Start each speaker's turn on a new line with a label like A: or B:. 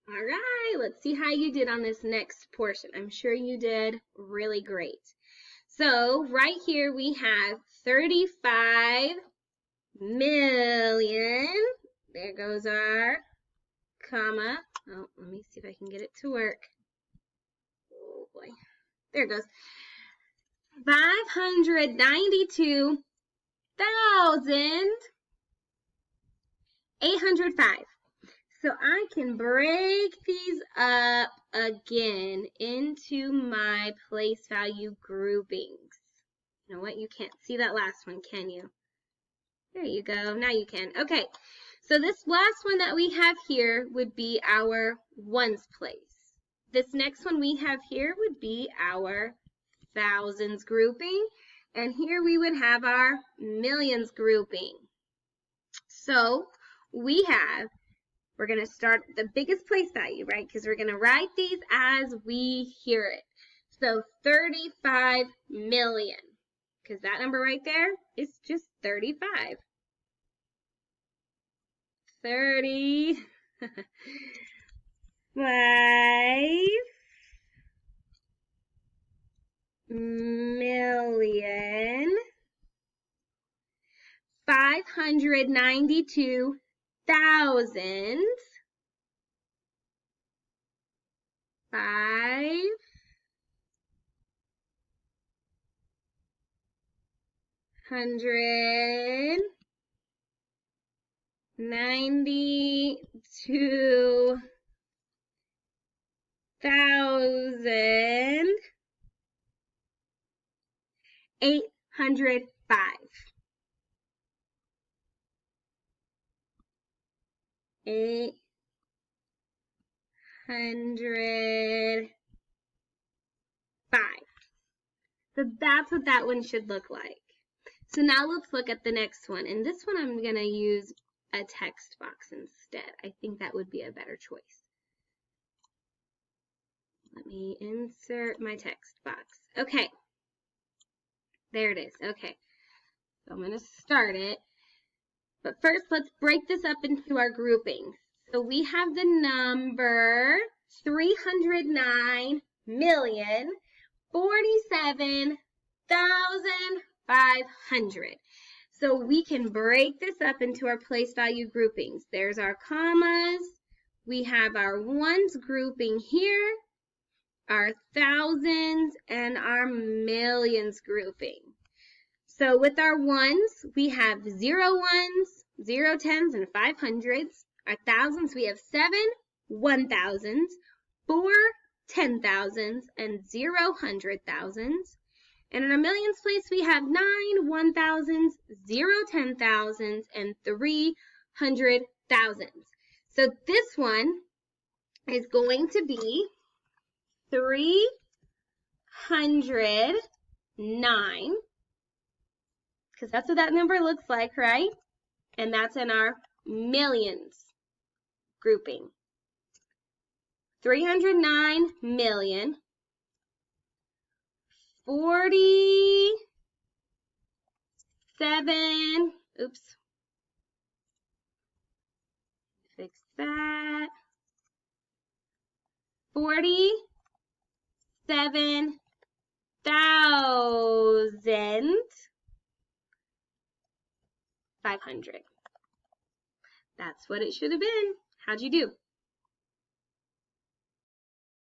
A: All right, let's see how you did on this next portion. I'm sure you did really great. So right here we have 35 million. There goes our comma. Oh, let me see if I can get it to work. Oh boy. There it goes. 592,805. So I can break these up again into my place value groupings. You know what? You can't see that last one, can you? There you go. Now you can. Okay. So this last one that we have here would be our ones place. This next one we have here would be our thousands grouping. And here we would have our millions grouping. So we're going to start the biggest place value, right? Because we're going to write these as we hear it. So 35 million, because that number right there is just 35. 35 million 592,000 592,805. 805. So that's what that one should look like. So now let's look at the next one. And this one I'm going to use a text box instead. I think that would be a better choice. Let me insert my text box. Okay. There it is. Okay. So I'm going to start it. But first, let's break this up into our groupings. So we have the number 309,047,500. So we can break this up into our place value groupings. There's our commas. We have our ones grouping here, our thousands, and our millions grouping. So with our ones, we have 0 ones, 0 tens, and 500s. Our thousands, we have 7 1,000s, 4 10,000s, and 0 100,000s. And in our millions place, we have 9 1,000s, 0 10,000s, and 3 100,000s. So this one is going to be 309, because that's what that number looks like, right? And that's in our millions grouping. 309 million 47, oops, fix that, 47,500. That's what it should have been. How'd you do?